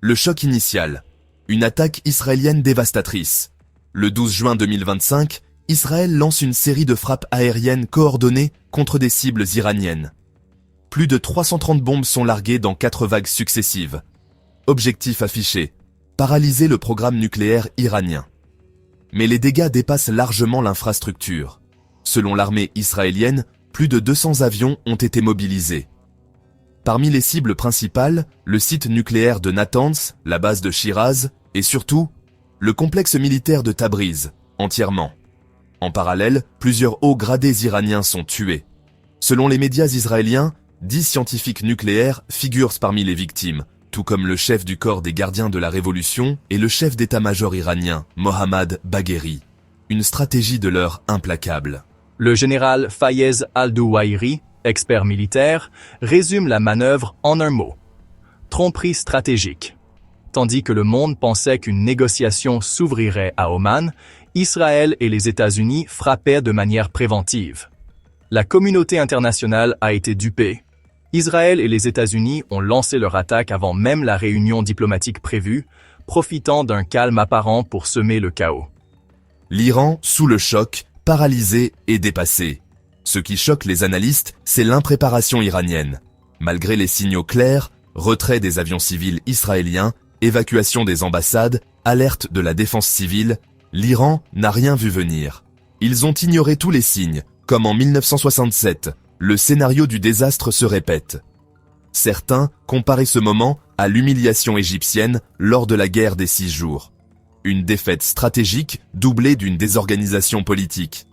Le choc initial. Une attaque israélienne dévastatrice. Le 12 juin 2025, Israël lance une série de frappes aériennes coordonnées contre des cibles iraniennes. Plus de 330 bombes sont larguées dans 4 vagues successives. Objectif affiché, paralyser le programme nucléaire iranien. Mais les dégâts dépassent largement l'infrastructure. Selon l'armée israélienne, plus de 200 avions ont été mobilisés. Parmi les cibles principales, le site nucléaire de Natanz, la base de Shiraz, et surtout, le complexe militaire de Tabriz, entièrement. En parallèle, plusieurs hauts gradés iraniens sont tués. Selon les médias israéliens, 10 scientifiques nucléaires figurent parmi les victimes, tout comme le chef du corps des gardiens de la révolution et le chef d'état-major iranien, Mohammad Bagheri. Une stratégie de l'heure implacable. Le général Fayez al-Douairi, expert militaire, résume la manœuvre en un mot. Tromperie stratégique. Tandis que le monde pensait qu'une négociation s'ouvrirait à Oman, Israël et les États-Unis frappaient de manière préventive. La communauté internationale a été dupée. Israël et les États-Unis ont lancé leur attaque avant même la réunion diplomatique prévue, profitant d'un calme apparent pour semer le chaos. L'Iran, sous le choc, paralysé et dépassé. Ce qui choque les analystes, c'est l'impréparation iranienne. Malgré les signaux clairs, retrait des avions civils israéliens, évacuation des ambassades, alerte de la défense civile, l'Iran n'a rien vu venir. Ils ont ignoré tous les signes, comme en 1967, le scénario du désastre se répète. Certains comparaient ce moment à l'humiliation égyptienne lors de la guerre des 6 jours. Une défaite stratégique doublée d'une désorganisation politique.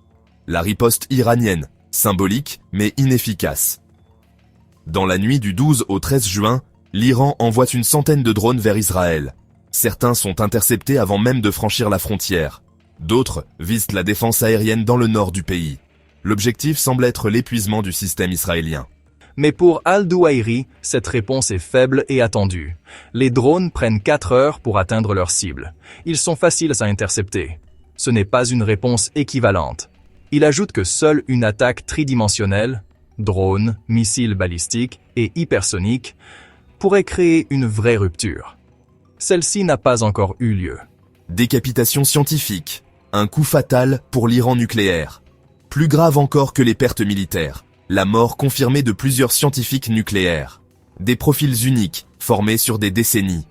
La riposte iranienne, symbolique mais inefficace. Dans la nuit du 12 au 13 juin, l'Iran envoie une centaine de drones vers Israël. Certains sont interceptés avant même de franchir la frontière. D'autres visent la défense aérienne dans le nord du pays. L'objectif semble être l'épuisement du système israélien. Mais pour al-Douairi, cette réponse est faible et attendue. Les drones prennent 4 heures pour atteindre leur cible. Ils sont faciles à intercepter. Ce n'est pas une réponse équivalente. Il ajoute que seule une attaque tridimensionnelle, drones, missiles balistiques et hypersoniques, pourrait créer une vraie rupture. Celle-ci n'a pas encore eu lieu. Décapitation scientifique, un coup fatal pour l'Iran nucléaire. Plus grave encore que les pertes militaires, la mort confirmée de plusieurs scientifiques nucléaires. Des profils uniques, formés sur des décennies.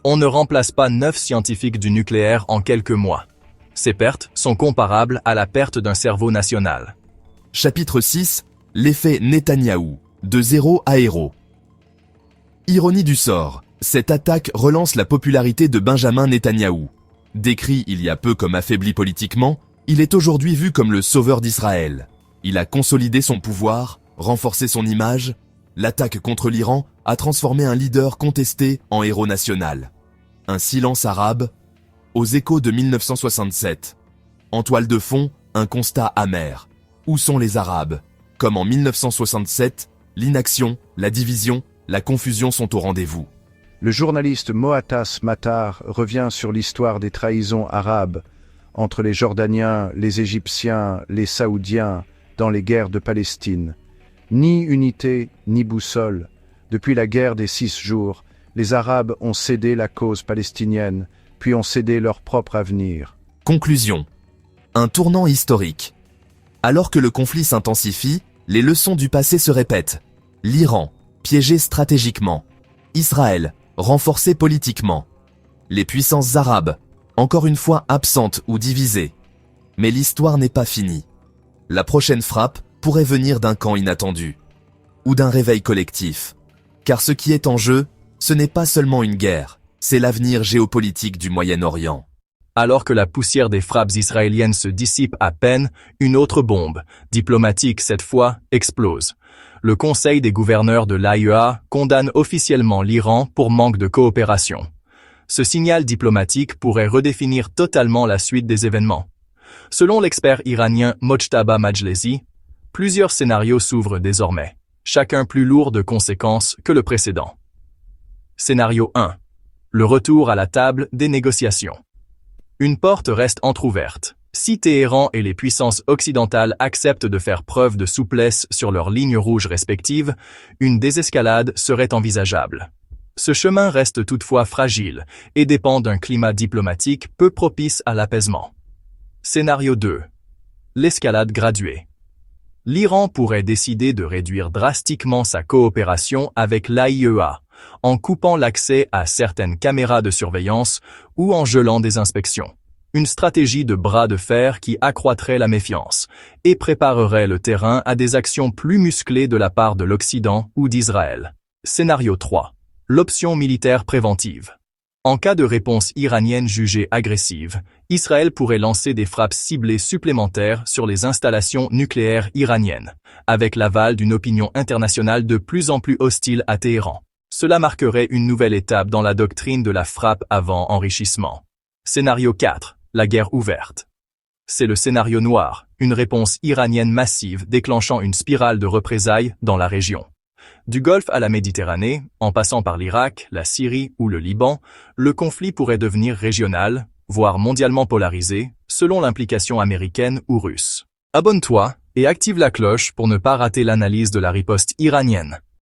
On ne remplace pas 9 scientifiques du nucléaire en quelques mois. Ces pertes sont comparables à la perte d'un cerveau national. Chapitre 6, l'effet Netanyahou, de zéro à héros. Ironie du sort, cette attaque relance la popularité de Benjamin Netanyahou. Décrit il y a peu comme affaibli politiquement, il est aujourd'hui vu comme le sauveur d'Israël. Il a consolidé son pouvoir, renforcé son image. L'attaque contre l'Iran a transformé un leader contesté en héros national. Un silence arabe, aux échos de 1967. En toile de fond, un constat amer. Où sont les Arabes? Comme en 1967, l'inaction, la division, la confusion sont au rendez-vous. Le journaliste Moattas Matar revient sur l'histoire des trahisons arabes entre les Jordaniens, les Égyptiens, les Saoudiens dans les guerres de Palestine. Ni unité, ni boussole. Depuis la guerre des 6 jours, les Arabes ont cédé la cause palestinienne, puis ont cédé leur propre avenir. Conclusion. Un tournant historique. Alors que le conflit s'intensifie, les leçons du passé se répètent. L'Iran, piégé stratégiquement. Israël, renforcé politiquement. Les puissances arabes, encore une fois absentes ou divisées. Mais l'histoire n'est pas finie. La prochaine frappe pourrait venir d'un camp inattendu. Ou d'un réveil collectif. Car ce qui est en jeu, ce n'est pas seulement une guerre, c'est l'avenir géopolitique du Moyen-Orient. Alors que la poussière des frappes israéliennes se dissipe à peine, une autre bombe, diplomatique cette fois, explose. Le Conseil des gouverneurs de l'AEA condamne officiellement l'Iran pour manque de coopération. Ce signal diplomatique pourrait redéfinir totalement la suite des événements. Selon l'expert iranien Mojtaba Majlesi, plusieurs scénarios s'ouvrent désormais, chacun plus lourd de conséquences que le précédent. Scénario 1. Le retour à la table des négociations. Une porte reste entrouverte. Si Téhéran et les puissances occidentales acceptent de faire preuve de souplesse sur leurs lignes rouges respectives, une désescalade serait envisageable. Ce chemin reste toutefois fragile et dépend d'un climat diplomatique peu propice à l'apaisement. Scénario 2. L'escalade graduée. L'Iran pourrait décider de réduire drastiquement sa coopération avec l'AIEA, en coupant l'accès à certaines caméras de surveillance ou en gelant des inspections. Une stratégie de bras de fer qui accroîtrait la méfiance et préparerait le terrain à des actions plus musclées de la part de l'Occident ou d'Israël. Scénario 3. L'option militaire préventive. En cas de réponse iranienne jugée agressive, Israël pourrait lancer des frappes ciblées supplémentaires sur les installations nucléaires iraniennes, avec l'aval d'une opinion internationale de plus en plus hostile à Téhéran. Cela marquerait une nouvelle étape dans la doctrine de la frappe avant enrichissement. Scénario 4. La guerre ouverte. C'est le scénario noir, une réponse iranienne massive déclenchant une spirale de représailles dans la région. Du Golfe à la Méditerranée, en passant par l'Irak, la Syrie ou le Liban, le conflit pourrait devenir régional, voire mondialement polarisé, selon l'implication américaine ou russe. Abonne-toi et active la cloche pour ne pas rater l'analyse de la riposte iranienne.